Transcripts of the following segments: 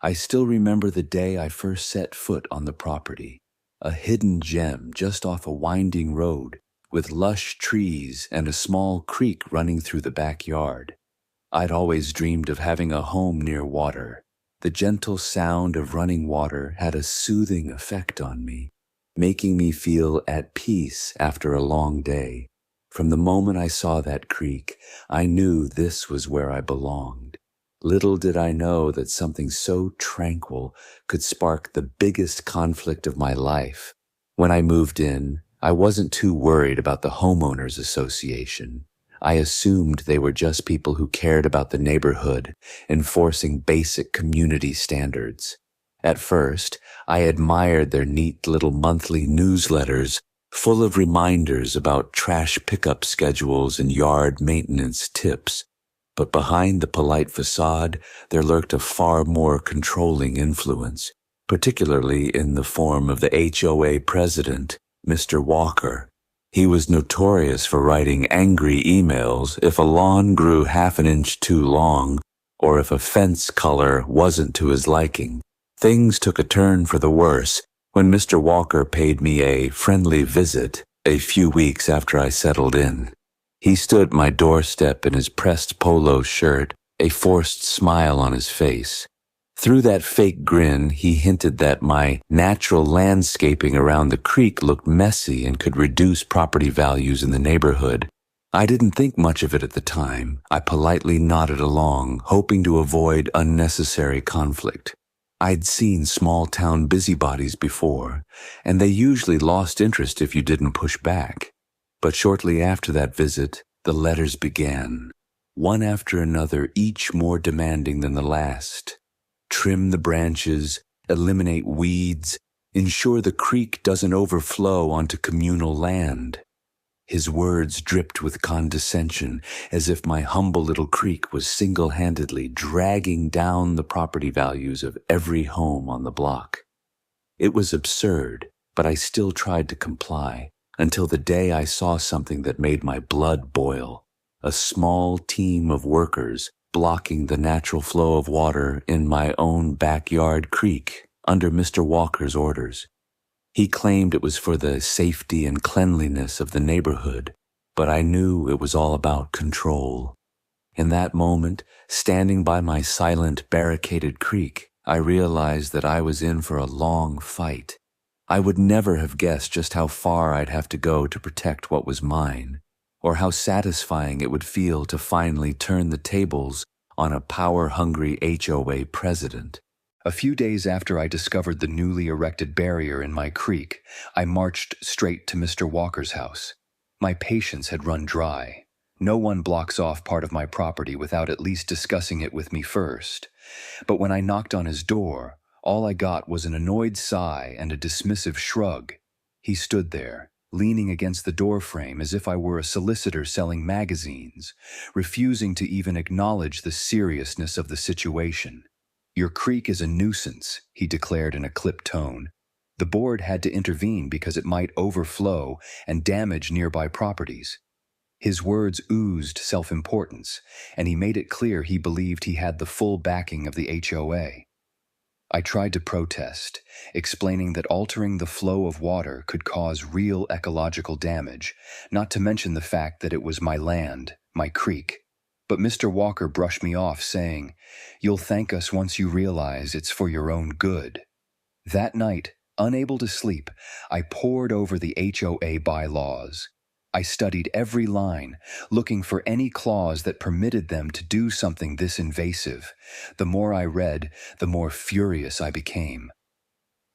I still remember the day I first set foot on the property, a hidden gem just off a winding road with lush trees and a small creek running through the backyard. I'd always dreamed of having a home near water. The gentle sound of running water had a soothing effect on me, making me feel at peace after a long day. From the moment I saw that creek, I knew this was where I belonged. Little did I know that something so tranquil could spark the biggest conflict of my life. When I moved in, I wasn't too worried about the homeowners association. I assumed they were just people who cared about the neighborhood, enforcing basic community standards. At first, I admired their neat little monthly newsletters full of reminders about trash pickup schedules and yard maintenance tips. But behind the polite facade, there lurked a far more controlling influence, particularly in the form of the HOA president, Mr. Walker. He was notorious for writing angry emails if a lawn grew half an inch too long, or if a fence color wasn't to his liking. Things took a turn for the worse when Mr. Walker paid me a friendly visit a few weeks after I settled in. He stood at my doorstep in his pressed polo shirt, a forced smile on his face. Through that fake grin, he hinted that my natural landscaping around the creek looked messy and could reduce property values in the neighborhood. I didn't think much of it at the time. I politely nodded along, hoping to avoid unnecessary conflict. I'd seen small-town busybodies before, and they usually lost interest if you didn't push back. But shortly after that visit, the letters began, one after another, each more demanding than the last. Trim the branches, eliminate weeds, ensure the creek doesn't overflow onto communal land. His words dripped with condescension, as if my humble little creek was single-handedly dragging down the property values of every home on the block. It was absurd, but I still tried to comply, until the day I saw something that made my blood boil. A small team of workers blocking the natural flow of water in my own backyard creek under Mr. Walker's orders. He claimed it was for the safety and cleanliness of the neighborhood, but I knew it was all about control. In that moment, standing by my silent, barricaded creek, I realized that I was in for a long fight. I would never have guessed just how far I'd have to go to protect what was mine, or how satisfying it would feel to finally turn the tables on a power-hungry HOA president. A few days after I discovered the newly erected barrier in my creek, I marched straight to Mr. Walker's house. My patience had run dry. No one blocks off part of my property without at least discussing it with me first. But when I knocked on his door, all I got was an annoyed sigh and a dismissive shrug. He stood there, leaning against the doorframe as if I were a solicitor selling magazines, refusing to even acknowledge the seriousness of the situation. "Your creek is a nuisance," he declared in a clipped tone. "The board had to intervene because it might overflow and damage nearby properties." His words oozed self-importance, and he made it clear he believed he had the full backing of the HOA. I tried to protest, explaining that altering the flow of water could cause real ecological damage, not to mention the fact that it was my land, my creek. But Mr. Walker brushed me off, saying, "You'll thank us once you realize it's for your own good." That night, unable to sleep, I pored over the HOA bylaws. I studied every line, looking for any clause that permitted them to do something this invasive. The more I read, the more furious I became.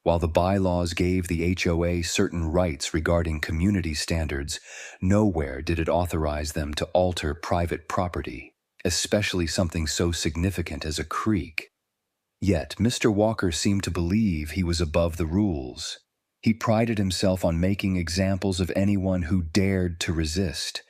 While the bylaws gave the HOA certain rights regarding community standards, nowhere did it authorize them to alter private property, especially something so significant as a creek. Yet Mr. Walker seemed to believe he was above the rules. He prided himself on making examples of anyone who dared to resist.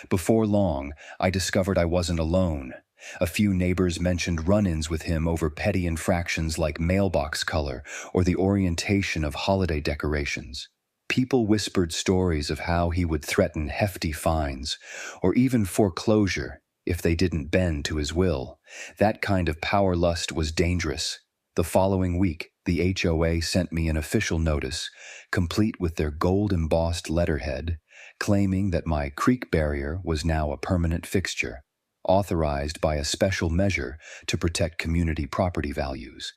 Before long, I discovered I wasn't alone. A few neighbors mentioned run-ins with him over petty infractions like mailbox color or the orientation of holiday decorations. People whispered stories of how he would threaten hefty fines, or even foreclosure if they didn't bend to his will. That kind of power lust was dangerous. The following week, the HOA sent me an official notice, complete with their gold-embossed letterhead, claiming that my creek barrier was now a permanent fixture, authorized by a special measure to protect community property values.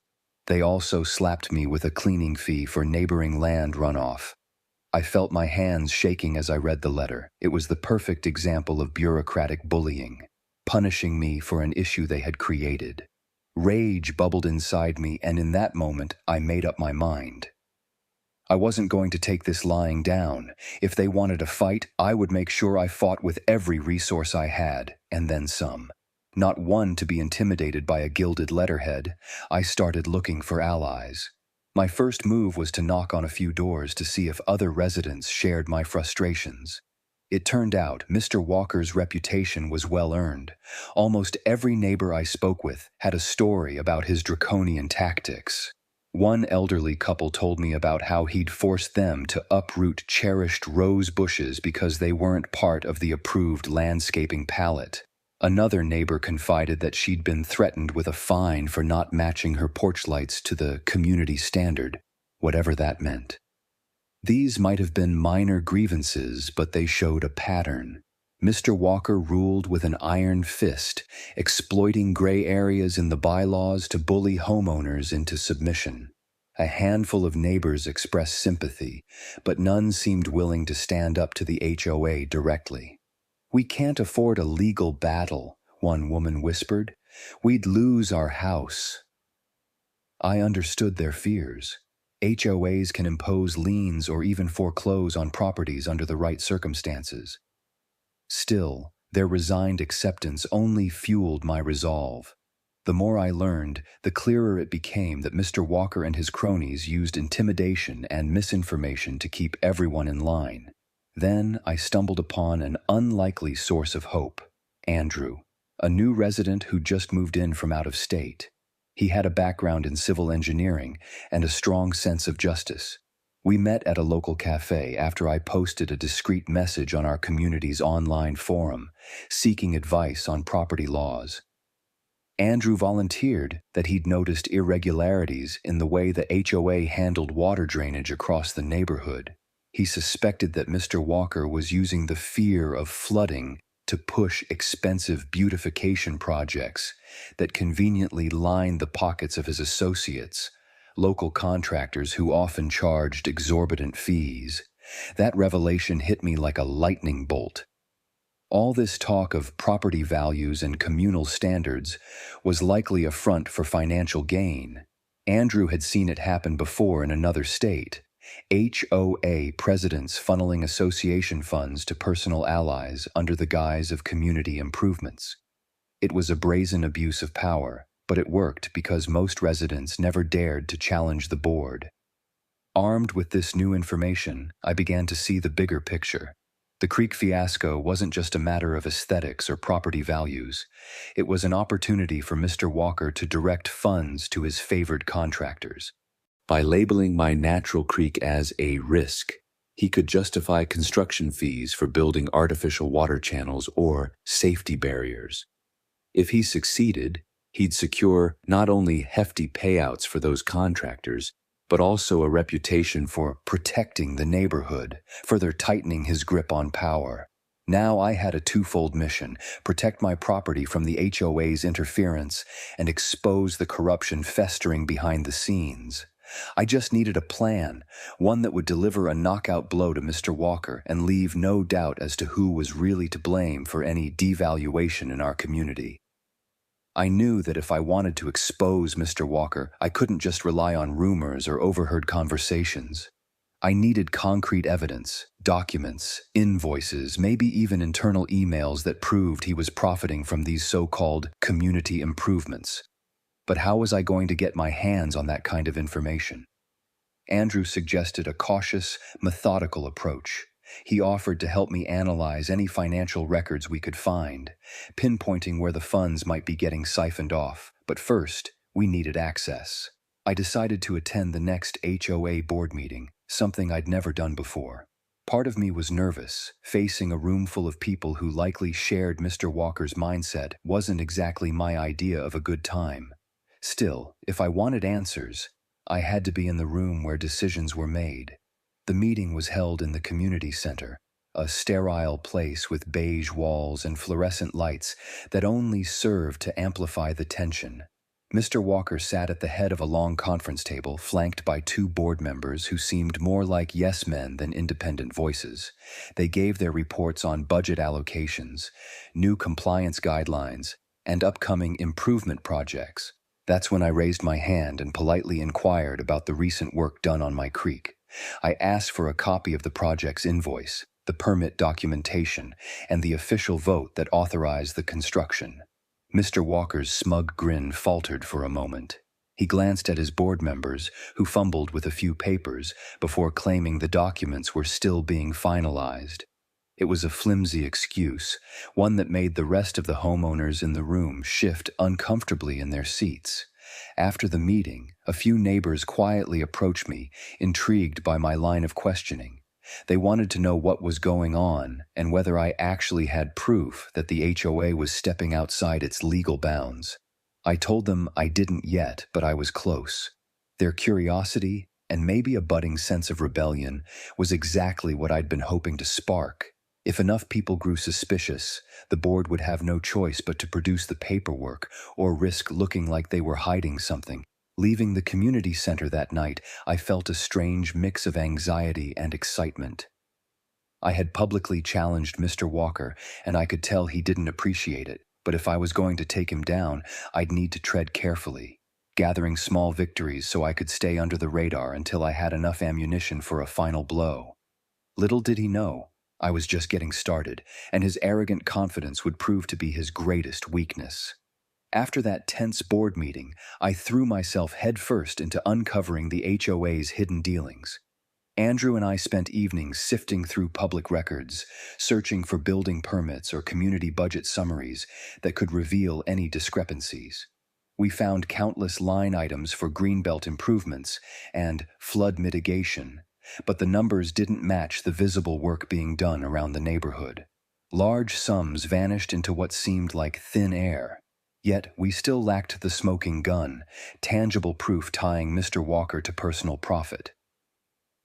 They also slapped me with a cleaning fee for neighboring land runoff. I felt my hands shaking as I read the letter. It was the perfect example of bureaucratic bullying, punishing me for an issue they had created. Rage bubbled inside me, and in that moment, I made up my mind. I wasn't going to take this lying down. If they wanted a fight, I would make sure I fought with every resource I had, and then some. Not one to be intimidated by a gilded letterhead, I started looking for allies. My first move was to knock on a few doors to see if other residents shared my frustrations. It turned out Mr. Walker's reputation was well earned. Almost every neighbor I spoke with had a story about his draconian tactics. One elderly couple told me about how he'd forced them to uproot cherished rose bushes because they weren't part of the approved landscaping palette. Another neighbor confided that she'd been threatened with a fine for not matching her porch lights to the community standard, whatever that meant. These might have been minor grievances, but they showed a pattern. Mr. Walker ruled with an iron fist, exploiting gray areas in the bylaws to bully homeowners into submission. A handful of neighbors expressed sympathy, but none seemed willing to stand up to the HOA directly. "We can't afford a legal battle," one woman whispered. "We'd lose our house." I understood their fears. HOAs can impose liens or even foreclose on properties under the right circumstances. Still, their resigned acceptance only fueled my resolve. The more I learned, the clearer it became that Mr. Walker and his cronies used intimidation and misinformation to keep everyone in line. Then I stumbled upon an unlikely source of hope: Andrew, a new resident who just moved in from out of state. He had a background in civil engineering and a strong sense of justice. We met at a local cafe after I posted a discreet message on our community's online forum, seeking advice on property laws. Andrew volunteered that he'd noticed irregularities in the way the HOA handled water drainage across the neighborhood. He suspected that Mr. Walker was using the fear of flooding to push expensive beautification projects that conveniently lined the pockets of his associates, local contractors who often charged exorbitant fees. That revelation hit me like a lightning bolt. All this talk of property values and communal standards was likely a front for financial gain. Andrew had seen it happen before in another state. HOA presidents funneling association funds to personal allies under the guise of community improvements. It was a brazen abuse of power, but it worked because most residents never dared to challenge the board. Armed with this new information, I began to see the bigger picture. The creek fiasco wasn't just a matter of aesthetics or property values. It was an opportunity for Mr. Walker to direct funds to his favored contractors. By labeling my natural creek as a risk, he could justify construction fees for building artificial water channels or safety barriers. If he succeeded, he'd secure not only hefty payouts for those contractors, but also a reputation for protecting the neighborhood, further tightening his grip on power. Now I had a twofold mission: protect my property from the HOA's interference and expose the corruption festering behind the scenes. I just needed a plan, one that would deliver a knockout blow to Mr. Walker and leave no doubt as to who was really to blame for any devaluation in our community. I knew that if I wanted to expose Mr. Walker, I couldn't just rely on rumors or overheard conversations. I needed concrete evidence, documents, invoices, maybe even internal emails that proved he was profiting from these so-called community improvements. But how was I going to get my hands on that kind of information? Andrew suggested a cautious, methodical approach. He offered to help me analyze any financial records we could find, pinpointing where the funds might be getting siphoned off. But first, we needed access. I decided to attend the next HOA board meeting, something I'd never done before. Part of me was nervous. Facing a room full of people who likely shared Mr. Walker's mindset wasn't exactly my idea of a good time. Still, if I wanted answers, I had to be in the room where decisions were made. The meeting was held in the community center, a sterile place with beige walls and fluorescent lights that only served to amplify the tension. Mr. Walker sat at the head of a long conference table, flanked by two board members who seemed more like yes men than independent voices. They gave their reports on budget allocations, new compliance guidelines, and upcoming improvement projects. That's when I raised my hand and politely inquired about the recent work done on my creek. I asked for a copy of the project's invoice, the permit documentation, and the official vote that authorized the construction. Mr. Walker's smug grin faltered for a moment. He glanced at his board members, who fumbled with a few papers before claiming the documents were still being finalized. It was a flimsy excuse, one that made the rest of the homeowners in the room shift uncomfortably in their seats. After the meeting, a few neighbors quietly approached me, intrigued by my line of questioning. They wanted to know what was going on and whether I actually had proof that the HOA was stepping outside its legal bounds. I told them I didn't yet, but I was close. Their curiosity, and maybe a budding sense of rebellion, was exactly what I'd been hoping to spark. If enough people grew suspicious, the board would have no choice but to produce the paperwork or risk looking like they were hiding something. Leaving the community center that night, I felt a strange mix of anxiety and excitement. I had publicly challenged Mr. Walker, and I could tell he didn't appreciate it, but if I was going to take him down, I'd need to tread carefully, gathering small victories so I could stay under the radar until I had enough ammunition for a final blow. Little did he know, I was just getting started, and his arrogant confidence would prove to be his greatest weakness. After that tense board meeting, I threw myself headfirst into uncovering the HOA's hidden dealings. Andrew and I spent evenings sifting through public records, searching for building permits or community budget summaries that could reveal any discrepancies. We found countless line items for greenbelt improvements and flood mitigation, but the numbers didn't match the visible work being done around the neighborhood. Large sums vanished into what seemed like thin air. Yet we still lacked the smoking gun, tangible proof tying Mr. Walker to personal profit.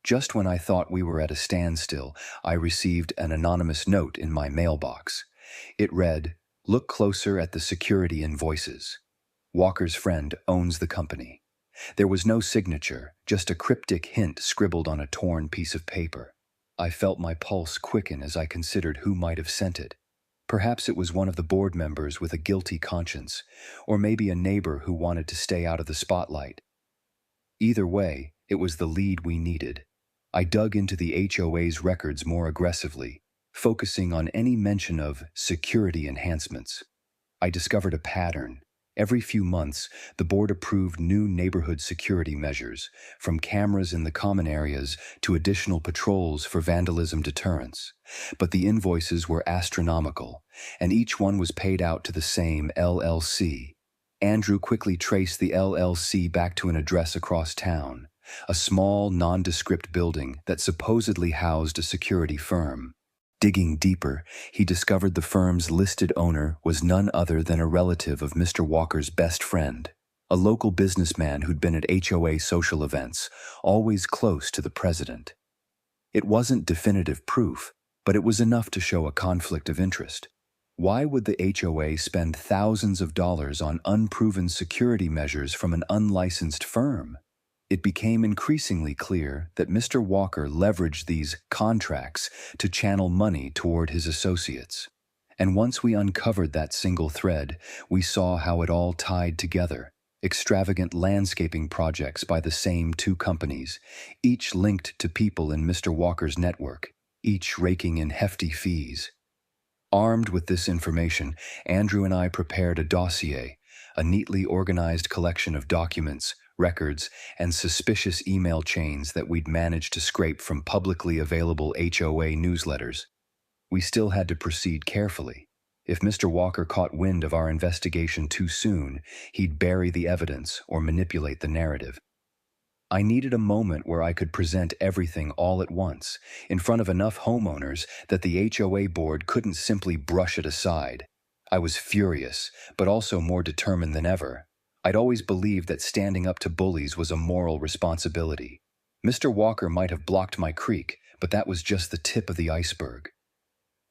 Just when I thought we were at a standstill, I received an anonymous note in my mailbox. It read, "Look closer at the security invoices. Walker's friend owns the company." There was no signature, just a cryptic hint scribbled on a torn piece of paper. I felt my pulse quicken as I considered who might have sent it. Perhaps it was one of the board members with a guilty conscience, or maybe a neighbor who wanted to stay out of the spotlight. Either way, it was the lead we needed. I dug into the HOA's records more aggressively, focusing on any mention of security enhancements. I discovered a pattern. Every few months, the board approved new neighborhood security measures, from cameras in the common areas to additional patrols for vandalism deterrence. But the invoices were astronomical, and each one was paid out to the same LLC. Andrew quickly traced the LLC back to an address across town, a small, nondescript building that supposedly housed a security firm. Digging deeper, he discovered the firm's listed owner was none other than a relative of Mr. Walker's best friend, a local businessman who'd been at HOA social events, always close to the president. It wasn't definitive proof, but it was enough to show a conflict of interest. Why would the HOA spend thousands of dollars on unproven security measures from an unlicensed firm? It became increasingly clear that Mr. Walker leveraged these contracts to channel money toward his associates. And once we uncovered that single thread, we saw how it all tied together. Extravagant landscaping projects by the same two companies, each linked to people in Mr. Walker's network, each raking in hefty fees. Armed with this information, Andrew and I prepared a dossier, a neatly organized collection of documents, records, and suspicious email chains that we'd managed to scrape from publicly available HOA newsletters. We still had to proceed carefully. If Mr. Walker caught wind of our investigation too soon, he'd bury the evidence or manipulate the narrative. I needed a moment where I could present everything all at once, in front of enough homeowners that the HOA board couldn't simply brush it aside. I was furious, but also more determined than ever. I'd always believed that standing up to bullies was a moral responsibility. Mr. Walker might have blocked my creek, but that was just the tip of the iceberg.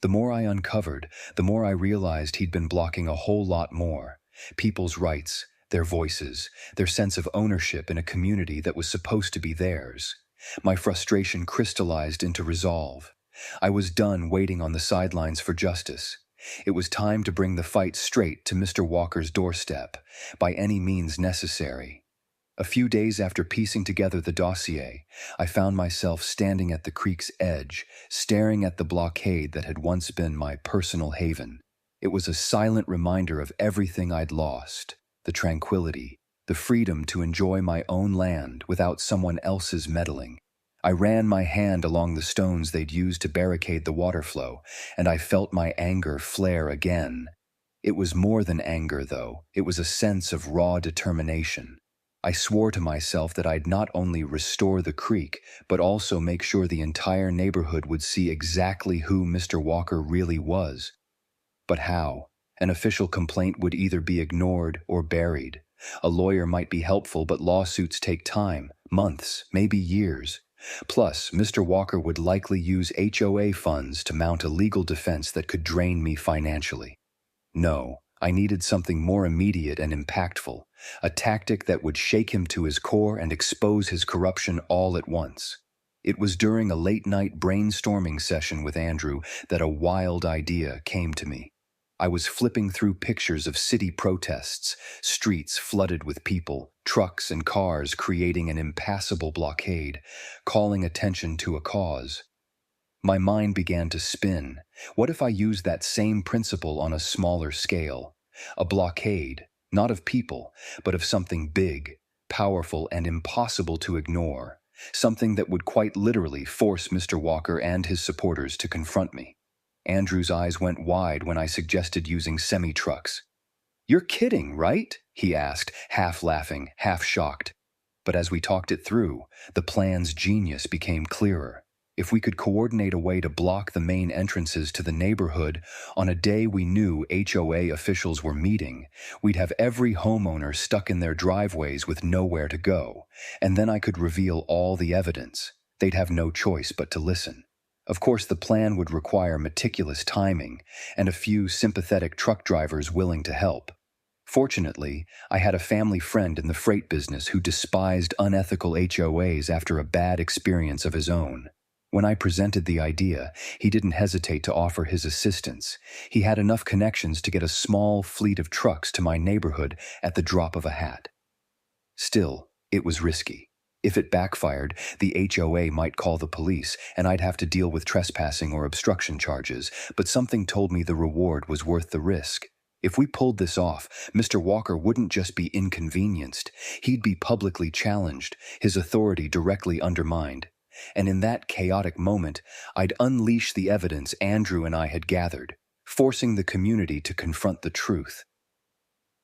The more I uncovered, the more I realized he'd been blocking a whole lot more. People's rights, their voices, their sense of ownership in a community that was supposed to be theirs. My frustration crystallized into resolve. I was done waiting on the sidelines for justice. It was time to bring the fight straight to Mr. Walker's doorstep, by any means necessary. A few days after piecing together the dossier, I found myself standing at the creek's edge, staring at the blockade that had once been my personal haven. It was a silent reminder of everything I'd lost: the tranquility, the freedom to enjoy my own land without someone else's meddling. I ran my hand along the stones they'd used to barricade the water flow, and I felt my anger flare again. It was more than anger, though. It was a sense of raw determination. I swore to myself that I'd not only restore the creek, but also make sure the entire neighborhood would see exactly who Mr. Walker really was. But how? An official complaint would either be ignored or buried. A lawyer might be helpful, but lawsuits take time, months, maybe years. Plus, Mr. Walker would likely use HOA funds to mount a legal defense that could drain me financially. No, I needed something more immediate and impactful, a tactic that would shake him to his core and expose his corruption all at once. It was during a late-night brainstorming session with Andrew that a wild idea came to me. I was flipping through pictures of city protests, streets flooded with people, trucks and cars creating an impassable blockade, calling attention to a cause. My mind began to spin. What if I used that same principle on a smaller scale? A blockade, not of people, but of something big, powerful, and impossible to ignore. Something that would quite literally force Mr. Walker and his supporters to confront me. Andrew's eyes went wide when I suggested using semi-trucks. "You're kidding, right?" he asked, half laughing, half shocked. But as we talked it through, the plan's genius became clearer. If we could coordinate a way to block the main entrances to the neighborhood on a day we knew HOA officials were meeting, we'd have every homeowner stuck in their driveways with nowhere to go, and then I could reveal all the evidence. They'd have no choice but to listen. Of course, the plan would require meticulous timing and a few sympathetic truck drivers willing to help. Fortunately, I had a family friend in the freight business who despised unethical HOAs after a bad experience of his own. When I presented the idea, he didn't hesitate to offer his assistance. He had enough connections to get a small fleet of trucks to my neighborhood at the drop of a hat. Still, it was risky. If it backfired, the HOA might call the police, and I'd have to deal with trespassing or obstruction charges, but something told me the reward was worth the risk. If we pulled this off, Mr. Walker wouldn't just be inconvenienced, he'd be publicly challenged, his authority directly undermined. And in that chaotic moment, I'd unleash the evidence Andrew and I had gathered, forcing the community to confront the truth.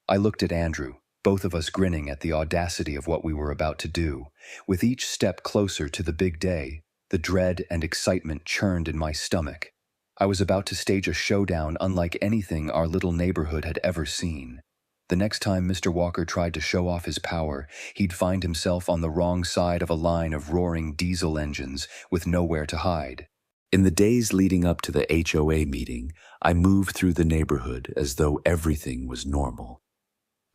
I looked at Andrew, both of us grinning at the audacity of what we were about to do. With each step closer to the big day, the dread and excitement churned in my stomach. I was about to stage a showdown unlike anything our little neighborhood had ever seen. The next time Mr. Walker tried to show off his power, he'd find himself on the wrong side of a line of roaring diesel engines with nowhere to hide. In the days leading up to the HOA meeting, I moved through the neighborhood as though everything was normal.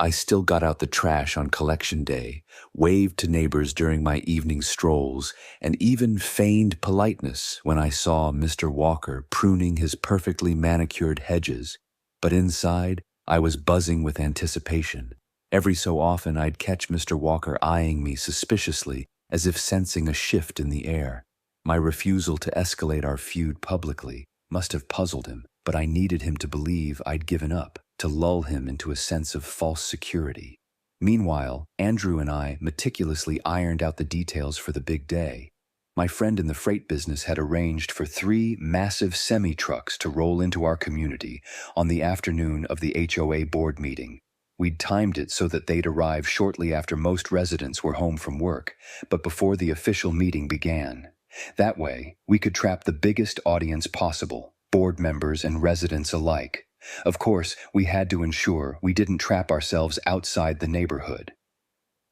I still got out the trash on collection day, waved to neighbors during my evening strolls, and even feigned politeness when I saw Mr. Walker pruning his perfectly manicured hedges. But inside, I was buzzing with anticipation. Every so often I'd catch Mr. Walker eyeing me suspiciously, as if sensing a shift in the air. My refusal to escalate our feud publicly must have puzzled him, but I needed him to believe I'd given up, to lull him into a sense of false security. Meanwhile, Andrew and I meticulously ironed out the details for the big day. My friend in the freight business had arranged for 3 massive semi-trucks to roll into our community on the afternoon of the HOA board meeting. We'd timed it so that they'd arrive shortly after most residents were home from work, but before the official meeting began. That way, we could trap the biggest audience possible, board members and residents alike. Of course, we had to ensure we didn't trap ourselves outside the neighborhood.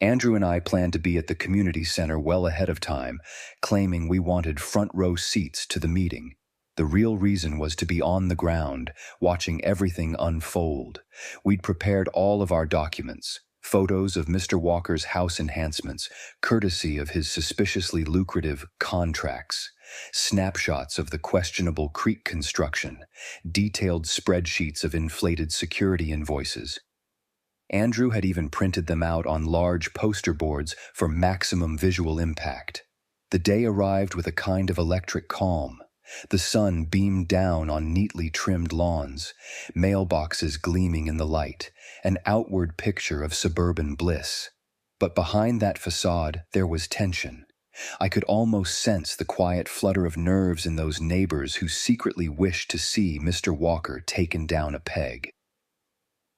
Andrew and I planned to be at the community center well ahead of time, claiming we wanted front row seats to the meeting. The real reason was to be on the ground, watching everything unfold. We'd prepared all of our documents, photos of Mr. Walker's house enhancements, courtesy of his suspiciously lucrative contracts, snapshots of the questionable creek construction, detailed spreadsheets of inflated security invoices. Andrew had even printed them out on large poster boards for maximum visual impact. The day arrived with a kind of electric calm. The sun beamed down on neatly trimmed lawns, mailboxes gleaming in the light, an outward picture of suburban bliss. But behind that facade, there was tension. I could almost sense the quiet flutter of nerves in those neighbors who secretly wished to see Mr. Walker taken down a peg.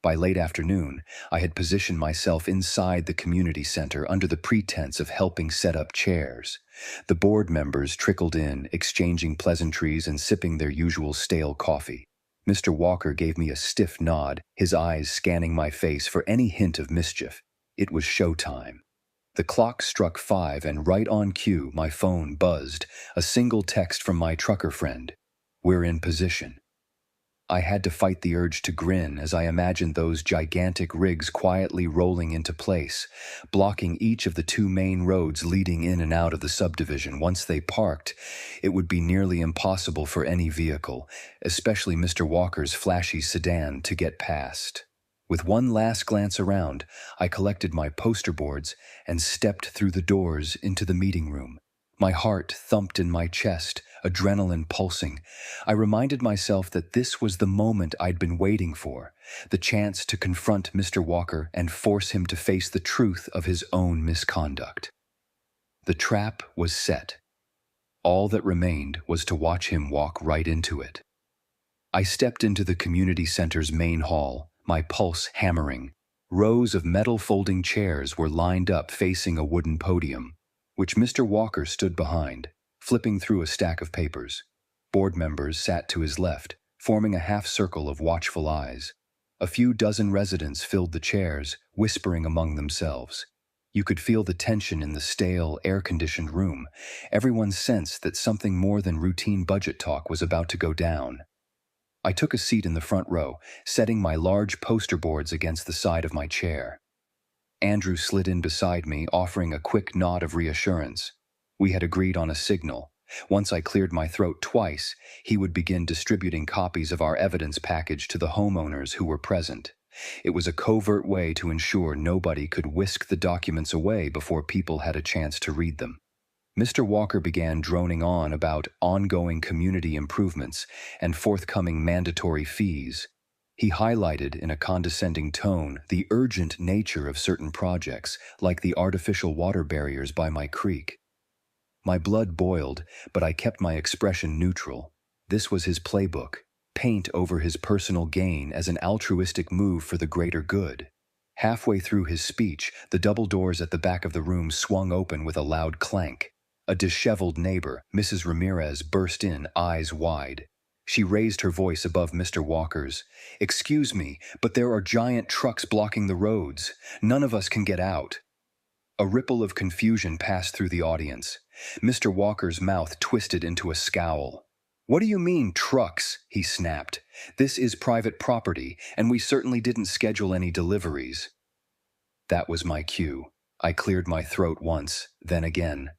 By late afternoon, I had positioned myself inside the community center under the pretense of helping set up chairs. The board members trickled in, exchanging pleasantries and sipping their usual stale coffee. Mr. Walker gave me a stiff nod, his eyes scanning my face for any hint of mischief. It was showtime. The clock struck 5 and right on cue, my phone buzzed, a single text from my trucker friend. "We're in position." I had to fight the urge to grin as I imagined those gigantic rigs quietly rolling into place, blocking each of the 2 main roads leading in and out of the subdivision. Once they parked, it would be nearly impossible for any vehicle, especially Mr. Walker's flashy sedan, to get past. With one last glance around, I collected my poster boards and stepped through the doors into the meeting room. My heart thumped in my chest, adrenaline pulsing. I reminded myself that this was the moment I'd been waiting for, the chance to confront Mr. Walker and force him to face the truth of his own misconduct. The trap was set. All that remained was to watch him walk right into it. I stepped into the community center's main hall, my pulse hammering. Rows of metal folding chairs were lined up facing a wooden podium, which Mr. Walker stood behind, flipping through a stack of papers. Board members sat to his left, forming a half-circle of watchful eyes. A few dozen residents filled the chairs, whispering among themselves. You could feel the tension in the stale, air-conditioned room. Everyone sensed that something more than routine budget talk was about to go down. I took a seat in the front row, setting my large poster boards against the side of my chair. Andrew slid in beside me, offering a quick nod of reassurance. We had agreed on a signal. Once I cleared my throat twice, he would begin distributing copies of our evidence package to the homeowners who were present. It was a covert way to ensure nobody could whisk the documents away before people had a chance to read them. Mr. Walker began droning on about ongoing community improvements and forthcoming mandatory fees. He highlighted in a condescending tone the urgent nature of certain projects, like the artificial water barriers by my creek. My blood boiled, but I kept my expression neutral. This was his playbook: paint over his personal gain as an altruistic move for the greater good. Halfway through his speech, the double doors at the back of the room swung open with a loud clank. A disheveled neighbor, Mrs. Ramirez, burst in, eyes wide. She raised her voice above Mr. Walker's. "Excuse me, but there are giant trucks blocking the roads. None of us can get out." A ripple of confusion passed through the audience. Mr. Walker's mouth twisted into a scowl. "What do you mean, trucks?" he snapped. "This is private property, and we certainly didn't schedule any deliveries." That was my cue. I cleared my throat once, then again.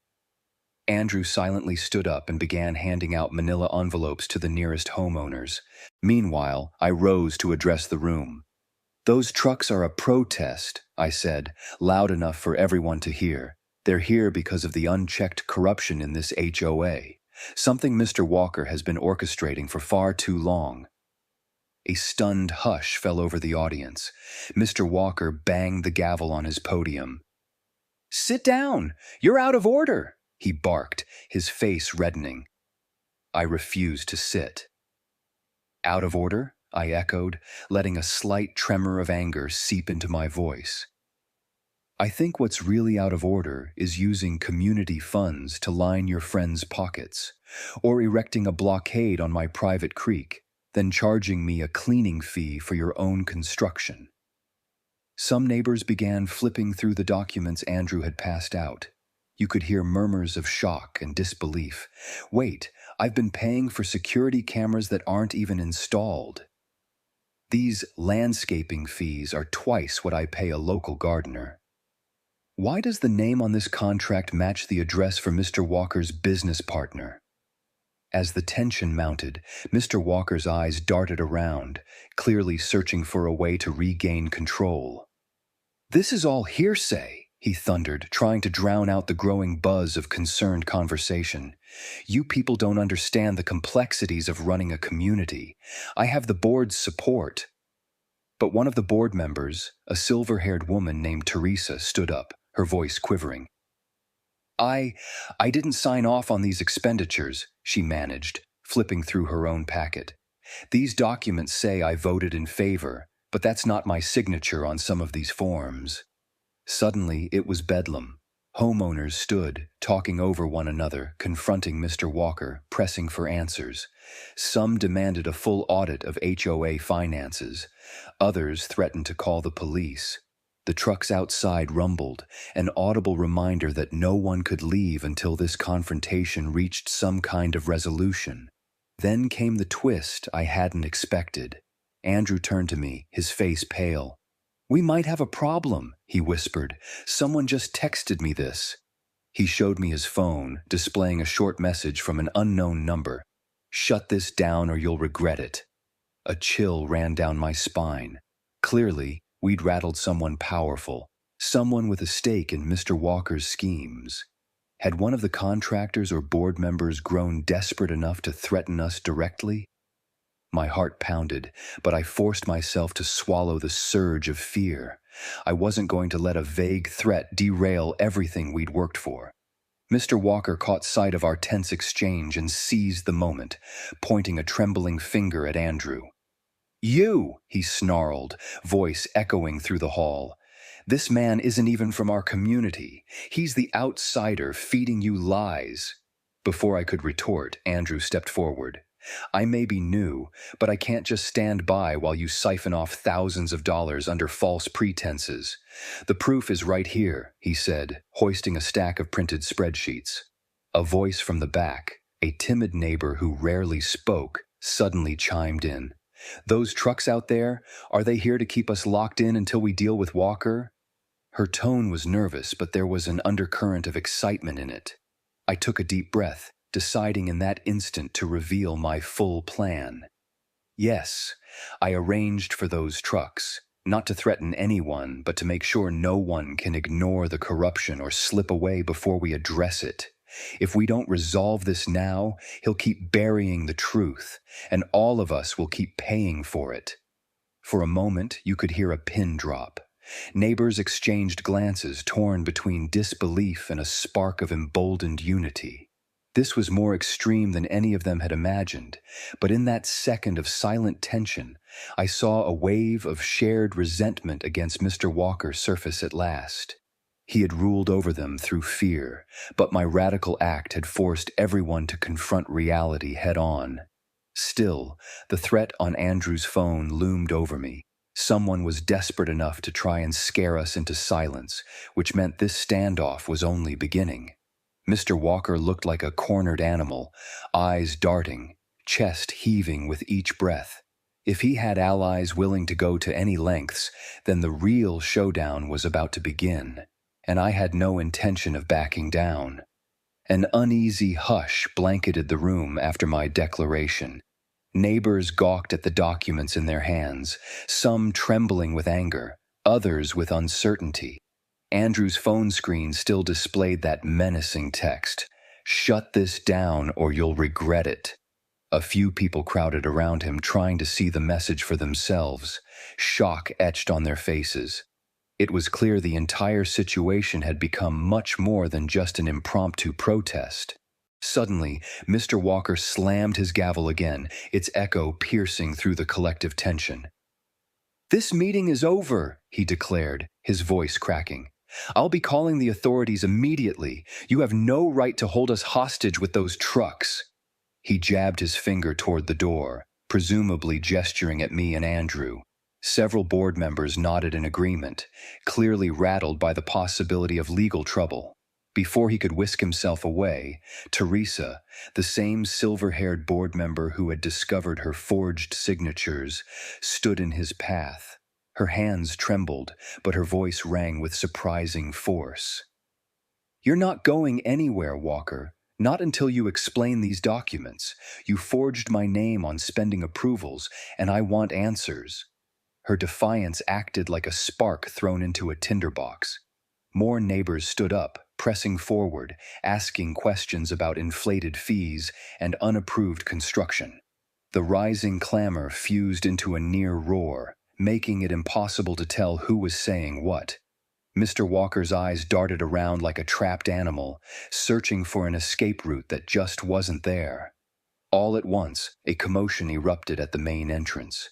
Andrew silently stood up and began handing out manila envelopes to the nearest homeowners. Meanwhile, I rose to address the room. "Those trucks are a protest," I said, loud enough for everyone to hear. "They're here because of the unchecked corruption in this HOA, something Mr. Walker has been orchestrating for far too long." A stunned hush fell over the audience. Mr. Walker banged the gavel on his podium. "Sit down! You're out of order!" he barked, his face reddening. I refused to sit. "Out of order?" I echoed, letting a slight tremor of anger seep into my voice. "I think what's really out of order is using community funds to line your friends' pockets, or erecting a blockade on my private creek. then charging me a cleaning fee for your own construction. Some neighbors began flipping through the documents Andrew had passed out. You could hear murmurs of shock and disbelief. Wait, I've been paying for security cameras that aren't even installed. These landscaping fees are twice what I pay a local gardener. Why does the name on this contract match the address for Mr. Walker's business partner? As the tension mounted, Mr. Walker's eyes darted around, clearly searching for a way to regain control. "This is all hearsay," he thundered, trying to drown out the growing buzz of concerned conversation. "You people don't understand the complexities of running a community. I have the board's support." But one of the board members, a silver-haired woman named Teresa, stood up, her voice quivering. I didn't sign off on these expenditures," she managed, flipping through her own packet. "These documents say I voted in favor, but that's not my signature on some of these forms." Suddenly, it was bedlam. Homeowners stood, talking over one another, confronting Mr. Walker, pressing for answers. Some demanded a full audit of HOA finances. Others threatened to call the police. The trucks outside rumbled, an audible reminder that no one could leave until this confrontation reached some kind of resolution. Then came the twist I hadn't expected. Andrew turned to me, his face pale. "We might have a problem," he whispered. "Someone just texted me this." He showed me his phone, displaying a short message from an unknown number. "Shut this down or you'll regret it." A chill ran down my spine. Clearly, we'd rattled someone powerful, someone with a stake in Mr. Walker's schemes. Had one of the contractors or board members grown desperate enough to threaten us directly? My heart pounded, but I forced myself to swallow the surge of fear. I wasn't going to let a vague threat derail everything we'd worked for. Mr. Walker caught sight of our tense exchange and seized the moment, pointing a trembling finger at Andrew. "You!" he snarled, voice echoing through the hall. "This man isn't even from our community. He's the outsider feeding you lies." Before I could retort, Andrew stepped forward. "I may be new, but I can't just stand by while you siphon off thousands of dollars under false pretenses. The proof is right here," he said, hoisting a stack of printed spreadsheets. A voice from the back, a timid neighbor who rarely spoke, suddenly chimed in. "Those trucks out there, are they here to keep us locked in until we deal with Walker?" Her tone was nervous, but there was an undercurrent of excitement in it. I took a deep breath, deciding in that instant to reveal my full plan. Yes, I arranged for those trucks, not to threaten anyone, but to make sure no one can ignore the corruption or slip away before we address it. If we don't resolve this now, he'll keep burying the truth, and all of us will keep paying for it. For a moment, you could hear a pin drop. Neighbors exchanged glances torn between disbelief and a spark of emboldened unity. This was more extreme than any of them had imagined, but in that second of silent tension, I saw a wave of shared resentment against Mr. Walker surface at last. He had ruled over them through fear, but my radical act had forced everyone to confront reality head-on. Still, the threat on Andrew's phone loomed over me. Someone was desperate enough to try and scare us into silence, which meant this standoff was only beginning. Mr. Walker looked like a cornered animal, eyes darting, chest heaving with each breath. If he had allies willing to go to any lengths, then the real showdown was about to begin, and I had no intention of backing down. An uneasy hush blanketed the room after my declaration. Neighbors gawked at the documents in their hands, some trembling with anger, others with uncertainty. Andrew's phone screen still displayed that menacing text, "Shut this down or you'll regret it." A few people crowded around him trying to see the message for themselves, shock etched on their faces. It was clear the entire situation had become much more than just an impromptu protest. Suddenly, Mr. Walker slammed his gavel again, its echo piercing through the collective tension. "This meeting is over," he declared, his voice cracking. "I'll be calling the authorities immediately. You have no right to hold us hostage with those trucks." He jabbed his finger toward the door, presumably gesturing at me and Andrew. Several board members nodded in agreement, clearly rattled by the possibility of legal trouble. Before he could whisk himself away, Teresa, the same silver-haired board member who had discovered her forged signatures, stood in his path. Her hands trembled, but her voice rang with surprising force. "You're not going anywhere, Walker. Not until you explain these documents. You forged my name on spending approvals, and I want answers." Her defiance acted like a spark thrown into a tinderbox. More neighbors stood up, pressing forward, asking questions about inflated fees and unapproved construction. The rising clamor fused into a near roar, making it impossible to tell who was saying what. Mr. Walker's eyes darted around like a trapped animal, searching for an escape route that just wasn't there. All at once, a commotion erupted at the main entrance.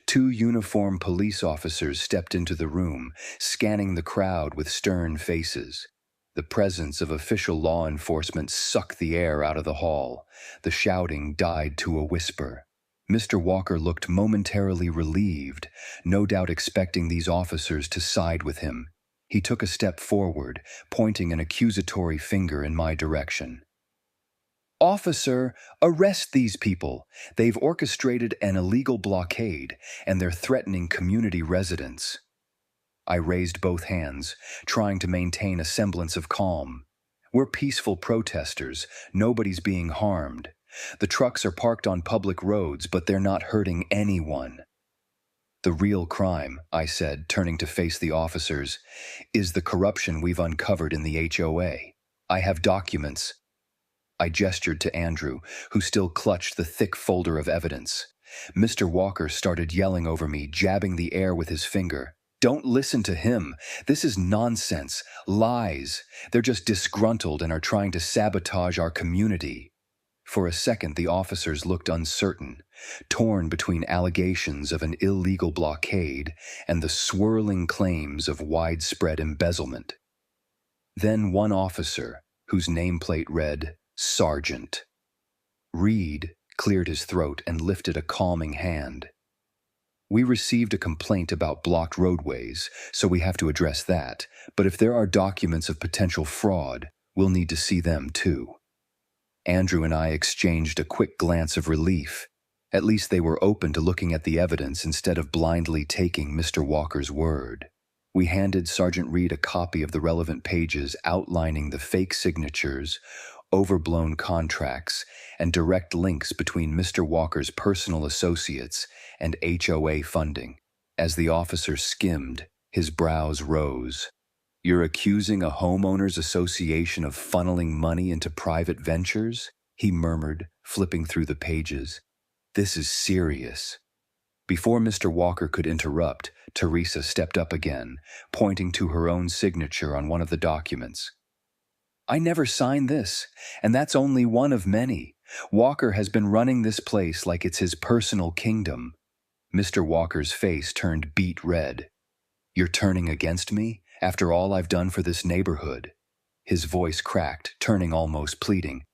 2 uniformed police officers stepped into the room, scanning the crowd with stern faces. The presence of official law enforcement sucked the air out of the hall. The shouting died to a whisper. Mr. Walker looked momentarily relieved, no doubt expecting these officers to side with him. He took a step forward, pointing an accusatory finger in my direction. "Officer, arrest these people. They've orchestrated an illegal blockade, and they're threatening community residents." I raised both hands, trying to maintain a semblance of calm. "We're peaceful protesters. Nobody's being harmed. The trucks are parked on public roads, but they're not hurting anyone." "The real crime," I said, turning to face the officers, "is the corruption we've uncovered in the HOA. I have documents." I gestured to Andrew, who still clutched the thick folder of evidence. Mr. Walker started yelling over me, jabbing the air with his finger. "Don't listen to him. This is nonsense. Lies. They're just disgruntled and are trying to sabotage our community." For a second, the officers looked uncertain, torn between allegations of an illegal blockade and the swirling claims of widespread embezzlement. Then one officer, whose nameplate read Sergeant Reed, cleared his throat and lifted a calming hand. "We received a complaint about blocked roadways, so we have to address that, but if there are documents of potential fraud, we'll need to see them too." Andrew and I exchanged a quick glance of relief. At least they were open to looking at the evidence instead of blindly taking Mr. Walker's word. We handed Sergeant Reed a copy of the relevant pages outlining the fake signatures, overblown contracts, and direct links between Mr. Walker's personal associates and HOA funding. As the officer skimmed, his brows rose. "You're accusing a homeowners association of funneling money into private ventures?" he murmured, flipping through the pages. "This is serious." Before Mr. Walker could interrupt, Teresa stepped up again, pointing to her own signature on one of the documents. "I never signed this, and that's only one of many. Walker has been running this place like it's his personal kingdom." Mr. Walker's face turned beet red. "You're turning against me, after all I've done for this neighborhood?" His voice cracked, turning almost pleading.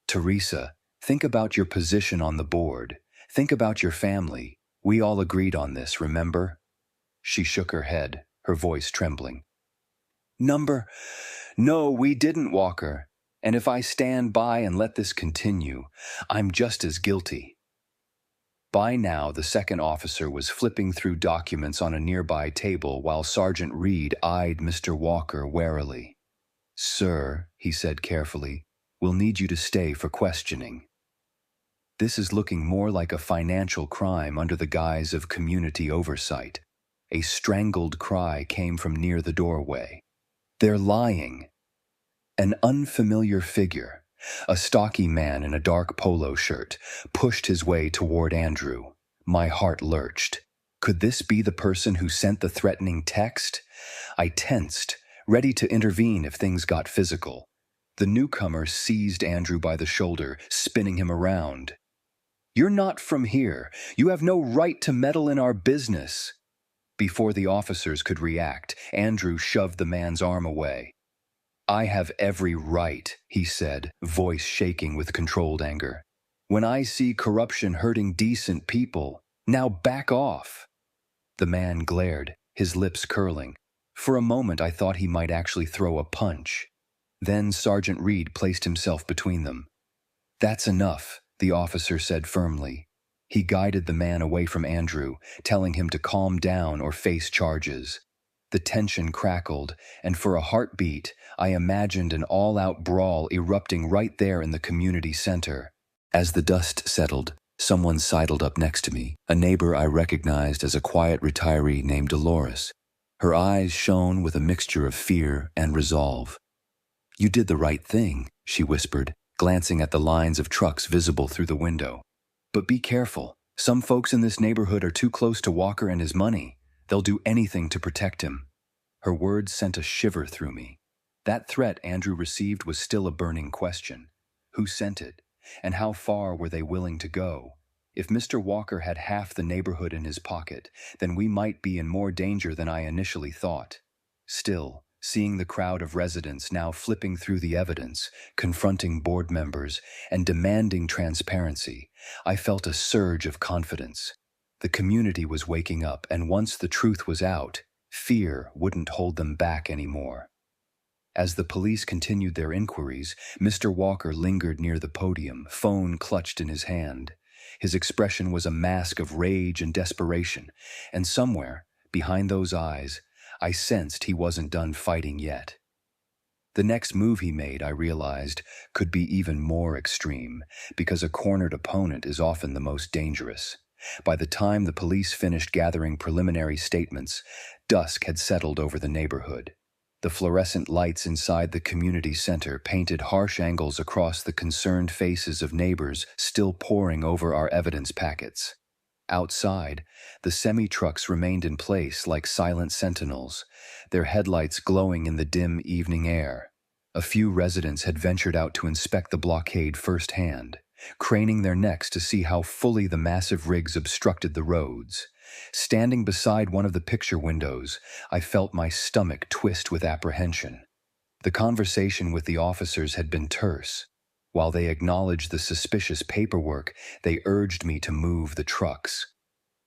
"Teresa, think about your position on the board. Think about your family. We all agreed on this, remember?" She shook her head, her voice trembling. No, we didn't, Walker. And if I stand by and let this continue, I'm just as guilty." By now, the second officer was flipping through documents on a nearby table while Sergeant Reed eyed Mr. Walker warily. "Sir," he said carefully, "we'll need you to stay for questioning. This is looking more like a financial crime under the guise of community oversight." A strangled cry came from near the doorway. "They're lying." An unfamiliar figure, a stocky man in a dark polo shirt, pushed his way toward Andrew. My heart lurched. Could this be the person who sent the threatening text? I tensed, ready to intervene if things got physical. The newcomer seized Andrew by the shoulder, spinning him around. "You're not from here. You have no right to meddle in our business." Before the officers could react, Andrew shoved the man's arm away. "I have every right," he said, voice shaking with controlled anger. When I see corruption hurting decent people, now back off." The man glared, his lips curling. For a moment I thought he might actually throw a punch. Then Sergeant Reed placed himself between them. "That's enough," the officer said firmly. He guided the man away from Andrew, telling him to calm down or face charges. The tension crackled, and for a heartbeat, I imagined an all-out brawl erupting right there in the community center. As the dust settled, someone sidled up next to me, a neighbor I recognized as a quiet retiree named Dolores. Her eyes shone with a mixture of fear and resolve. "You did the right thing," she whispered, glancing at the lines of trucks visible through the window. "But be careful. Some folks in this neighborhood are too close to Walker and his money. They'll do anything to protect him." Her words sent a shiver through me. That threat Andrew received was still a burning question. Who sent it? And how far were they willing to go? If Mr. Walker had half the neighborhood in his pocket, then we might be in more danger than I initially thought. Still, seeing the crowd of residents now flipping through the evidence, confronting board members, and demanding transparency, I felt a surge of confidence. The community was waking up, and once the truth was out, fear wouldn't hold them back anymore. As the police continued their inquiries, Mr. Walker lingered near the podium, phone clutched in his hand. His expression was a mask of rage and desperation, and somewhere, behind those eyes, I sensed he wasn't done fighting yet. The next move he made, I realized, could be even more extreme, because a cornered opponent is often the most dangerous. By the time the police finished gathering preliminary statements, dusk had settled over the neighborhood. The fluorescent lights inside the community center painted harsh angles across the concerned faces of neighbors still poring over our evidence packets. Outside, the semi-trucks remained in place like silent sentinels, their headlights glowing in the dim evening air. A few residents had ventured out to inspect the blockade firsthand, craning their necks to see how fully the massive rigs obstructed the roads. Standing beside one of the picture windows, I felt my stomach twist with apprehension. The conversation with the officers had been terse. While they acknowledged the suspicious paperwork, they urged me to move the trucks.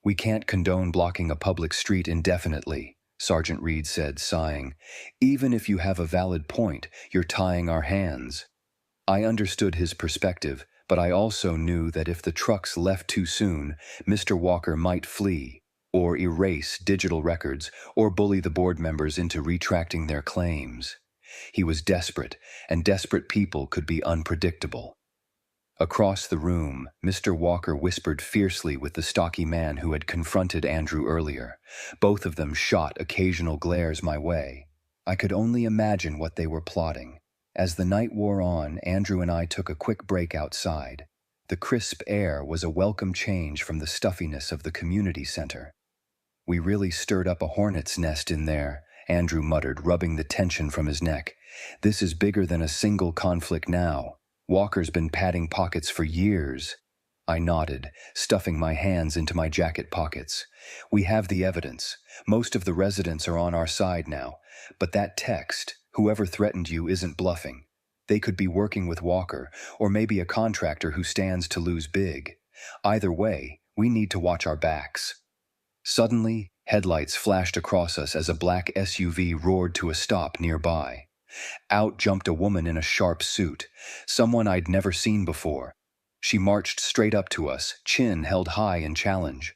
"We can't condone blocking a public street indefinitely," Sergeant Reed said, sighing. "Even if you have a valid point, you're tying our hands." I understood his perspective, but I also knew that if the trucks left too soon, Mr. Walker might flee, or erase digital records, or bully the board members into retracting their claims. He was desperate, and desperate people could be unpredictable. Across the room, Mr. Walker whispered fiercely with the stocky man who had confronted Andrew earlier. Both of them shot occasional glares my way. I could only imagine what they were plotting. As the night wore on, Andrew and I took a quick break outside. The crisp air was a welcome change from the stuffiness of the community center. "We really stirred up a hornet's nest in there," Andrew muttered, rubbing the tension from his neck. "This is bigger than a single conflict now. Walker's been padding pockets for years." I nodded, stuffing my hands into my jacket pockets. "We have the evidence. Most of the residents are on our side now. But that text, whoever threatened you isn't bluffing. They could be working with Walker, or maybe a contractor who stands to lose big. Either way, we need to watch our backs." Suddenly, headlights flashed across us as a black SUV roared to a stop nearby. Out jumped a woman in a sharp suit, someone I'd never seen before. She marched straight up to us, chin held high in challenge.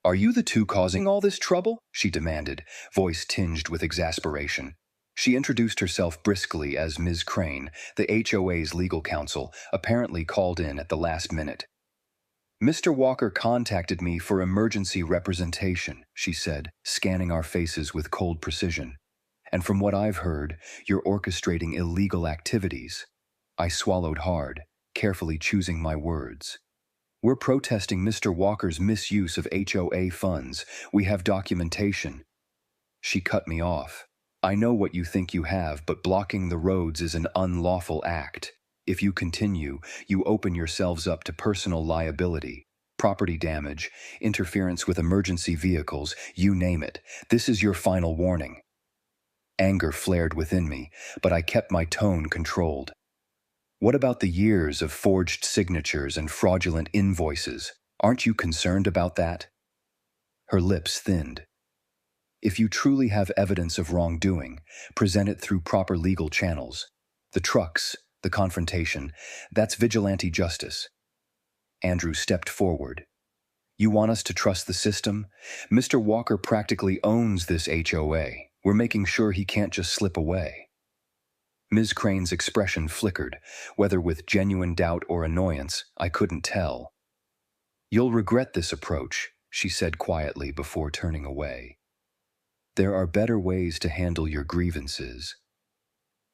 "Are you the two causing all this trouble?" she demanded, voice tinged with exasperation. She introduced herself briskly as Ms. Crane, the HOA's legal counsel, apparently called in at the last minute. "Mr. Walker contacted me for emergency representation," she said, scanning our faces with cold precision. "And from what I've heard, you're orchestrating illegal activities." I swallowed hard, carefully choosing my words. "We're protesting Mr. Walker's misuse of HOA funds. We have documentation." She cut me off. "I know what you think you have, but blocking the roads is an unlawful act. If you continue, you open yourselves up to personal liability, property damage, interference with emergency vehicles, you name it. This is your final warning." Anger flared within me, but I kept my tone controlled. What about the years of forged signatures and fraudulent invoices? Aren't you concerned about that? Her lips thinned. If you truly have evidence of wrongdoing, present it through proper legal channels. The trucks, the confrontation, that's vigilante justice. Andrew stepped forward. You want us to trust the system? Mr. Walker practically owns this HOA. We're making sure he can't just slip away. Ms. Crane's expression flickered, whether with genuine doubt or annoyance, I couldn't tell. You'll regret this approach, she said quietly before turning away. There are better ways to handle your grievances.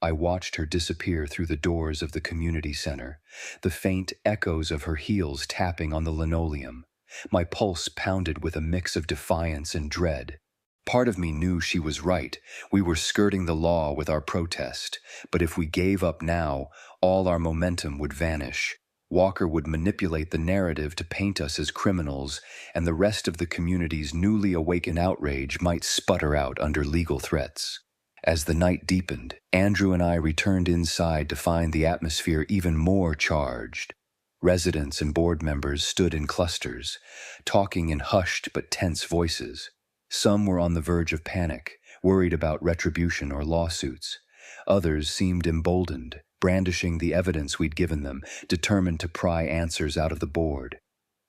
I watched her disappear through the doors of the community center, the faint echoes of her heels tapping on the linoleum. My pulse pounded with a mix of defiance and dread. Part of me knew she was right. We were skirting the law with our protest, but if we gave up now, all our momentum would vanish. Walker would manipulate the narrative to paint us as criminals, and the rest of the community's newly awakened outrage might sputter out under legal threats. As the night deepened, Andrew and I returned inside to find the atmosphere even more charged. Residents and board members stood in clusters, talking in hushed but tense voices. Some were on the verge of panic, worried about retribution or lawsuits. Others seemed emboldened, brandishing the evidence we'd given them, determined to pry answers out of the board.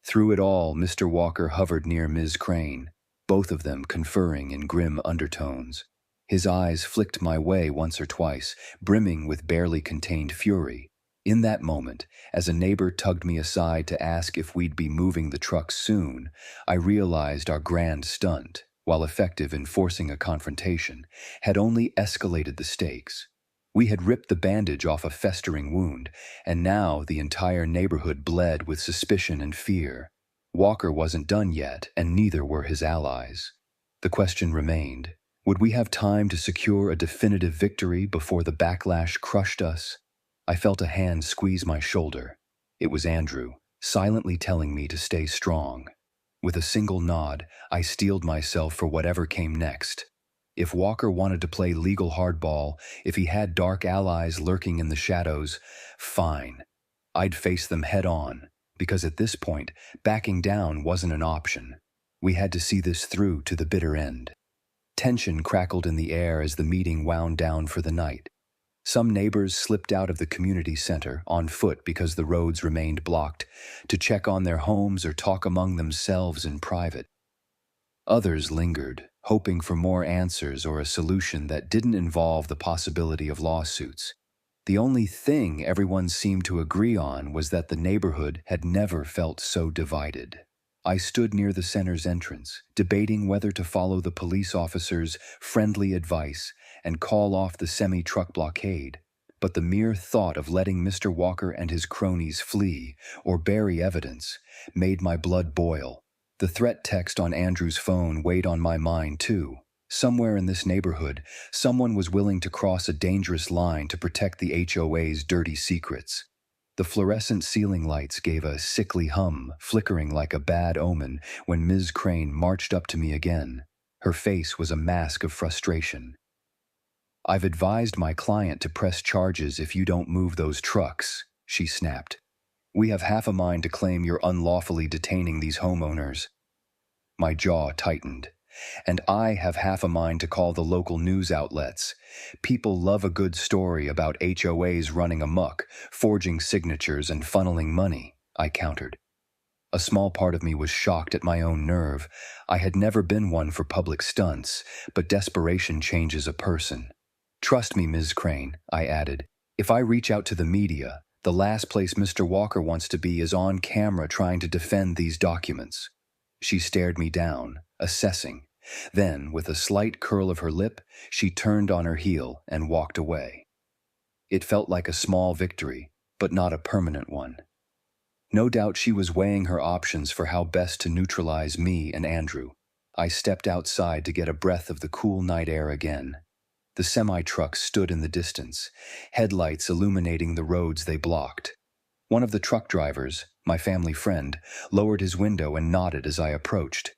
Through it all, Mr. Walker hovered near Ms. Crane, both of them conferring in grim undertones. His eyes flicked my way once or twice, brimming with barely contained fury. In that moment, as a neighbor tugged me aside to ask if we'd be moving the truck soon, I realized our grand stunt, while effective in forcing a confrontation, had only escalated the stakes. We had ripped the bandage off a festering wound, and now the entire neighborhood bled with suspicion and fear. Walker wasn't done yet, and neither were his allies. The question remained, would we have time to secure a definitive victory before the backlash crushed us? I felt a hand squeeze my shoulder. It was Andrew, silently telling me to stay strong. With a single nod, I steeled myself for whatever came next. If Walker wanted to play legal hardball, if he had dark allies lurking in the shadows, fine. I'd face them head on, because at this point, backing down wasn't an option. We had to see this through to the bitter end. Tension crackled in the air as the meeting wound down for the night. Some neighbors slipped out of the community center, on foot because the roads remained blocked, to check on their homes or talk among themselves in private. Others lingered, hoping for more answers or a solution that didn't involve the possibility of lawsuits. The only thing everyone seemed to agree on was that the neighborhood had never felt so divided. I stood near the center's entrance, debating whether to follow the police officer's friendly advice and call off the semi-truck blockade, but the mere thought of letting Mr. Walker and his cronies flee or bury evidence made my blood boil. The threat text on Andrew's phone weighed on my mind too. Somewhere in this neighborhood, someone was willing to cross a dangerous line to protect the HOA's dirty secrets. The fluorescent ceiling lights gave a sickly hum, flickering like a bad omen when Ms. Crane marched up to me again. Her face was a mask of frustration. I've advised my client to press charges if you don't move those trucks, she snapped. We have half a mind to claim you're unlawfully detaining these homeowners. My jaw tightened. And I have half a mind to call the local news outlets. People love a good story about HOAs running amok, forging signatures and funneling money, I countered. A small part of me was shocked at my own nerve. I had never been one for public stunts, but desperation changes a person. Trust me, Ms. Crane, I added. If I reach out to the media, the last place Mr. Walker wants to be is on camera trying to defend these documents. She stared me down, assessing. Then, with a slight curl of her lip, she turned on her heel and walked away. It felt like a small victory, but not a permanent one. No doubt she was weighing her options for how best to neutralize me and Andrew. I stepped outside to get a breath of the cool night air again. The semi-truck stood in the distance, headlights illuminating the roads they blocked. One of the truck drivers, my family friend, lowered his window and nodded as I approached.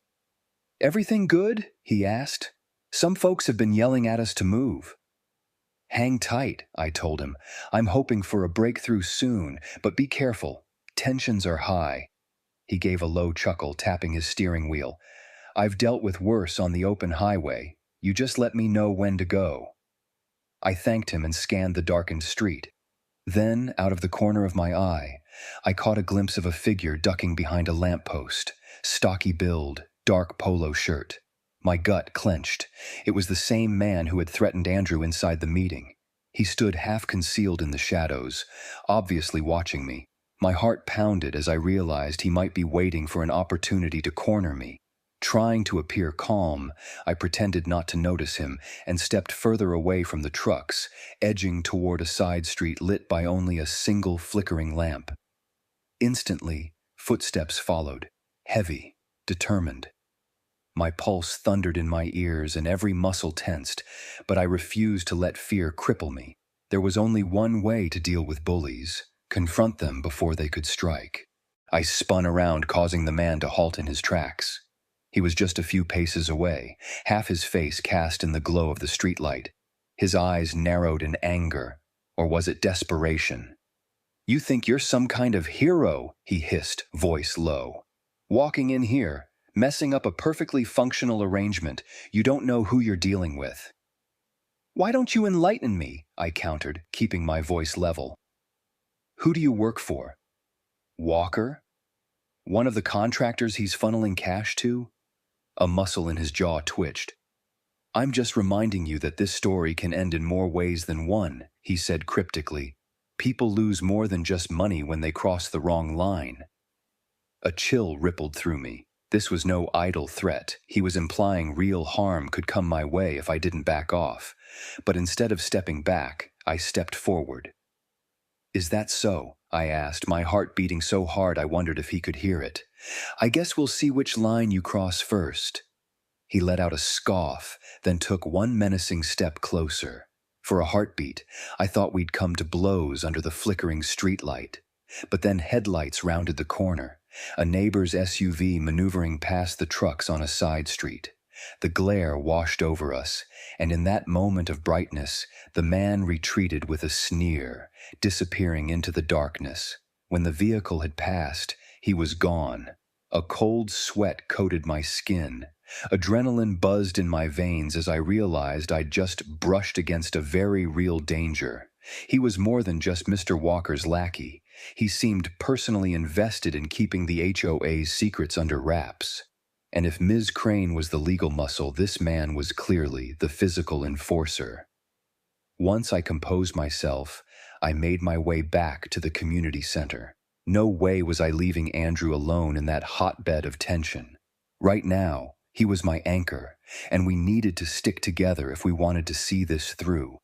"Everything good?" he asked. "Some folks have been yelling at us to move." Hang tight, I told him. I'm hoping for a breakthrough soon, but be careful. Tensions are high. He gave a low chuckle, tapping his steering wheel. I've dealt with worse on the open highway. You just let me know when to go. I thanked him and scanned the darkened street. Then, out of the corner of my eye, I caught a glimpse of a figure ducking behind a lamppost, stocky build, dark polo shirt. My gut clenched. It was the same man who had threatened Andrew inside the meeting. He stood half concealed in the shadows, obviously watching me. My heart pounded as I realized he might be waiting for an opportunity to corner me. Trying to appear calm, I pretended not to notice him and stepped further away from the trucks, edging toward a side street lit by only a single flickering lamp. Instantly, footsteps followed, heavy, determined. My pulse thundered in my ears and every muscle tensed, but I refused to let fear cripple me. There was only one way to deal with bullies: confront them before they could strike. I spun around, causing the man to halt in his tracks. He was just a few paces away, half his face cast in the glow of the streetlight. His eyes narrowed in anger, or was it desperation? "You think you're some kind of hero," he hissed, voice low. "Walking in here, messing up a perfectly functional arrangement. You don't know who you're dealing with." "Why don't you enlighten me?" I countered, keeping my voice level. "Who do you work for? Walker? One of the contractors he's funneling cash to?" A muscle in his jaw twitched. "I'm just reminding you that this story can end in more ways than one," he said cryptically. "People lose more than just money when they cross the wrong line." A chill rippled through me. This was no idle threat. He was implying real harm could come my way if I didn't back off. But instead of stepping back, I stepped forward. "Is that so?" I asked, my heart beating so hard I wondered if he could hear it. "I guess we'll see which line you cross first." He let out a scoff, then took one menacing step closer. For a heartbeat, I thought we'd come to blows under the flickering streetlight. But then headlights rounded the corner, a neighbor's SUV maneuvering past the trucks on a side street. The glare washed over us, and in that moment of brightness, the man retreated with a sneer, disappearing into the darkness. When the vehicle had passed, he was gone. A cold sweat coated my skin. Adrenaline buzzed in my veins as I realized I'd just brushed against a very real danger. He was more than just Mr. Walker's lackey. He seemed personally invested in keeping the HOA's secrets under wraps. And if Ms. Crane was the legal muscle, this man was clearly the physical enforcer. Once I composed myself, I made my way back to the community center. No way was I leaving Andrew alone in that hotbed of tension. Right now, he was my anchor, and we needed to stick together if we wanted to see this through.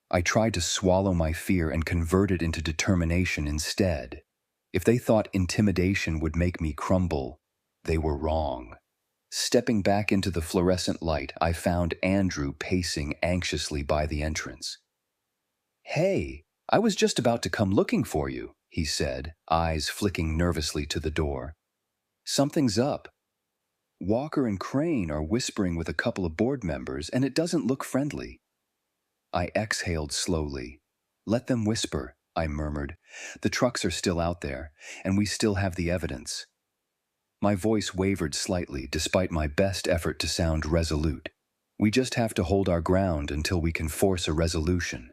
I tried to swallow my fear and convert it into determination instead. If they thought intimidation would make me crumble, they were wrong. Stepping back into the fluorescent light, I found Andrew pacing anxiously by the entrance. "Hey, I was just about to come looking for you," he said, eyes flicking nervously to the door. "Something's up. Walker and Crane are whispering with a couple of board members, and it doesn't look friendly." I exhaled slowly. "Let them whisper," I murmured. "The trucks are still out there, and we still have the evidence." My voice wavered slightly despite my best effort to sound resolute. "We just have to hold our ground until we can force a resolution."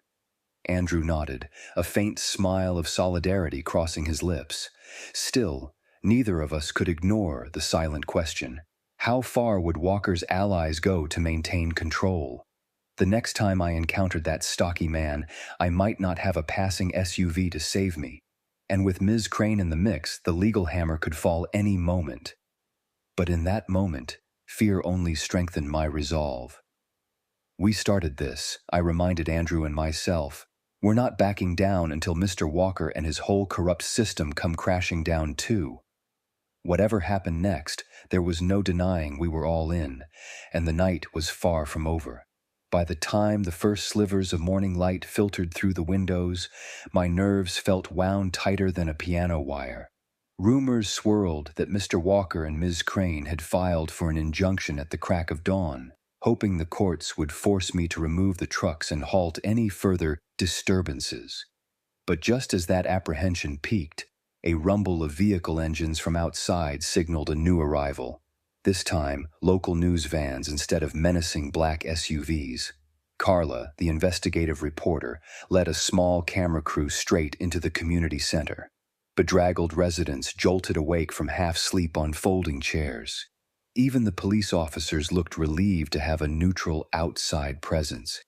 Andrew nodded, a faint smile of solidarity crossing his lips. Still, neither of us could ignore the silent question. How far would Walker's allies go to maintain control? The next time I encountered that stocky man, I might not have a passing SUV to save me. And with Ms. Crane in the mix, the legal hammer could fall any moment. But in that moment, fear only strengthened my resolve. "We started this," I reminded Andrew and myself. "We're not backing down until Mr. Walker and his whole corrupt system come crashing down too." Whatever happened next, there was no denying we were all in, and the night was far from over. By the time the first slivers of morning light filtered through the windows, my nerves felt wound tighter than a piano wire. Rumors swirled that Mr. Walker and Ms. Crane had filed for an injunction at the crack of dawn. hoping the courts would force me to remove the trucks and halt any further disturbances. But just as that apprehension peaked, a rumble of vehicle engines from outside signaled a new arrival. This time, local news vans instead of menacing black SUVs. Carla, the investigative reporter, led a small camera crew straight into the community center. Bedraggled residents jolted awake from half-sleep on folding chairs. Even the police officers looked relieved to have a neutral outside presence.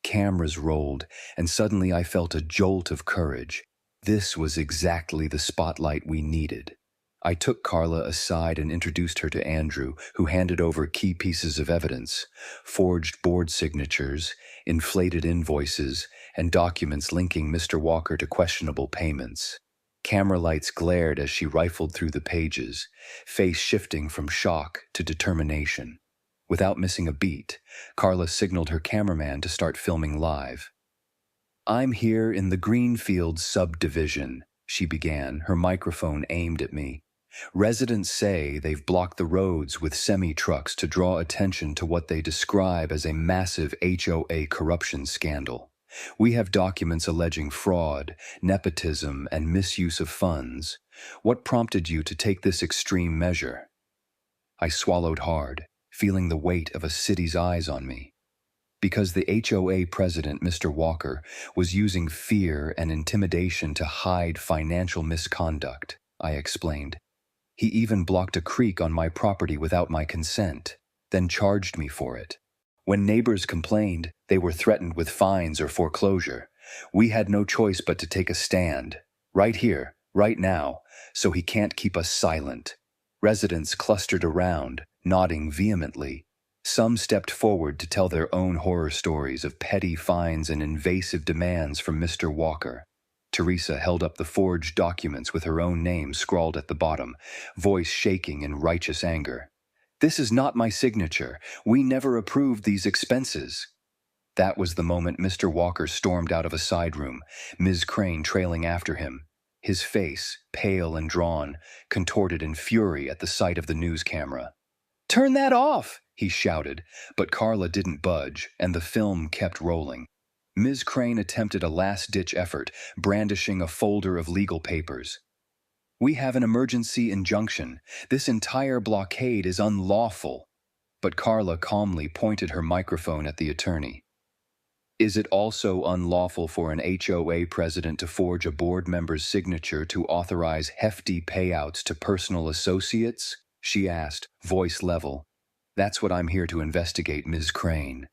Cameras rolled, and suddenly I felt a jolt of courage. This was exactly the spotlight we needed. I took Carla aside and introduced her to Andrew, who handed over key pieces of evidence: forged board signatures, inflated invoices, and documents linking Mr. Walker to questionable payments. Camera lights glared as she rifled through the pages, face shifting from shock to determination. Without missing a beat, Carla signaled her cameraman to start filming live. "I'm here in the Greenfield subdivision," she began, her microphone aimed at me. "Residents say they've blocked the roads with semi-trucks to draw attention to what they describe as a massive HOA corruption scandal. We have documents alleging fraud, nepotism, and misuse of funds. What prompted you to take this extreme measure?" I swallowed hard, feeling the weight of a city's eyes on me. "Because the HOA president, Mr. Walker, was using fear and intimidation to hide financial misconduct," I explained. "He even blocked a creek on my property without my consent, then charged me for it. When neighbors complained, they were threatened with fines or foreclosure. We had no choice but to take a stand, right here, right now, so he can't keep us silent." Residents clustered around, nodding vehemently. Some stepped forward to tell their own horror stories of petty fines and invasive demands from Mr. Walker. Teresa held up the forged documents with her own name scrawled at the bottom, voice shaking in righteous anger. "This is not my signature. We never approved these expenses." That was the moment Mr. Walker stormed out of a side room, Ms. Crane trailing after him. His face, pale and drawn, contorted in fury at the sight of the news camera. "Turn that off!" he shouted, but Carla didn't budge, and the film kept rolling. Ms. Crane attempted a last-ditch effort, brandishing a folder of legal papers. "We have an emergency injunction. This entire blockade is unlawful." But Carla calmly pointed her microphone at the attorney. "Is it also unlawful for an HOA president to forge a board member's signature to authorize hefty payouts to personal associates?" she asked, voice level. "That's what I'm here to investigate, Ms. Crane."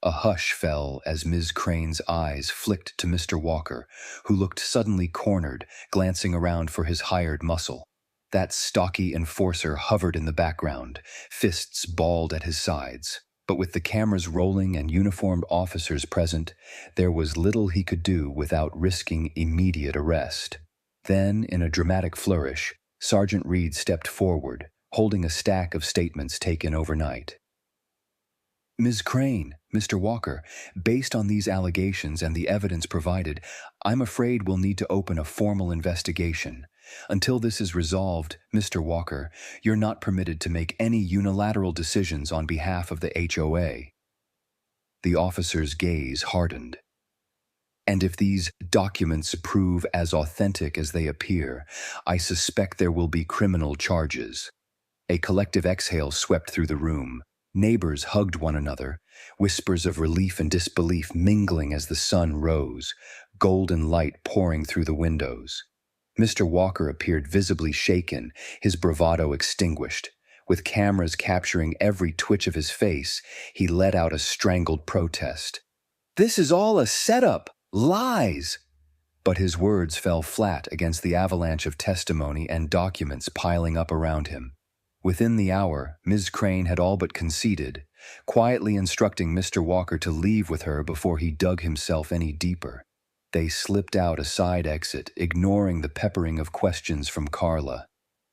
A hush fell as Ms. Crane's eyes flicked to Mr. Walker, who looked suddenly cornered, glancing around for his hired muscle. That stocky enforcer hovered in the background, fists balled at his sides. But with the cameras rolling and uniformed officers present, there was little he could do without risking immediate arrest. Then, in a dramatic flourish, Sergeant Reed stepped forward, holding a stack of statements taken overnight. "Ms. Crane, Mr. Walker, based on these allegations and the evidence provided, I'm afraid we'll need to open a formal investigation. Until this is resolved, Mr. Walker, you're not permitted to make any unilateral decisions on behalf of the HOA." The officer's gaze hardened. "And if these documents prove as authentic as they appear, I suspect there will be criminal charges." A collective exhale swept through the room. Neighbors hugged one another, whispers of relief and disbelief mingling as the sun rose, golden light pouring through the windows. Mr. Walker appeared visibly shaken, his bravado extinguished. With cameras capturing every twitch of his face, he let out a strangled protest. "This is all a setup! Lies!" But his words fell flat against the avalanche of testimony and documents piling up around him. Within the hour, Ms. Crane had all but conceded, quietly instructing Mr. Walker to leave with her before he dug himself any deeper. They slipped out a side exit, ignoring the peppering of questions from Carla.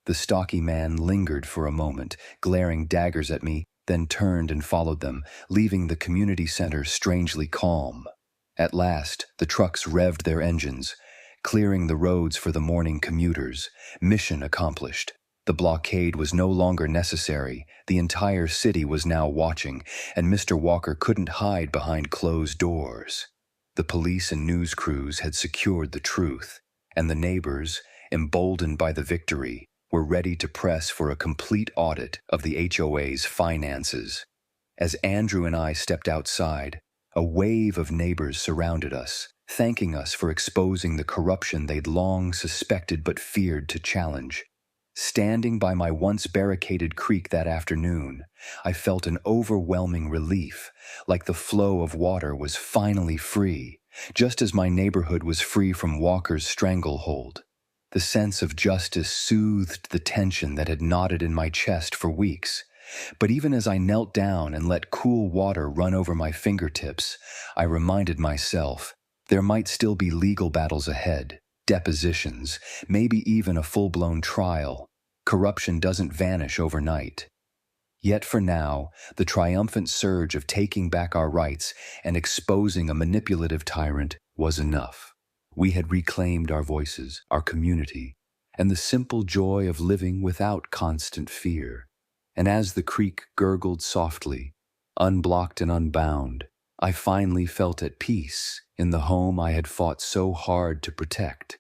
The stocky man lingered for a moment, glaring daggers at me, then turned and followed them, leaving the community center strangely calm. At last, the trucks revved their engines, clearing the roads for the morning commuters. Mission accomplished. The blockade was no longer necessary. The entire city was now watching, and Mr. Walker couldn't hide behind closed doors. The police and news crews had secured the truth, and the neighbors, emboldened by the victory, were ready to press for a complete audit of the HOA's finances. As Andrew and I stepped outside, a wave of neighbors surrounded us, thanking us for exposing the corruption they'd long suspected but feared to challenge. Standing by my once barricaded creek that afternoon, I felt an overwhelming relief, like the flow of water was finally free, just as my neighborhood was free from Walker's stranglehold. The sense of justice soothed the tension that had knotted in my chest for weeks. But even as I knelt down and let cool water run over my fingertips, I reminded myself there might still be legal battles ahead, depositions, maybe even a full-blown trial. Corruption doesn't vanish overnight. Yet for now, the triumphant surge of taking back our rights and exposing a manipulative tyrant was enough. We had reclaimed our voices, our community, and the simple joy of living without constant fear. And as the creek gurgled softly, unblocked and unbound, I finally felt at peace in the home I had fought so hard to protect.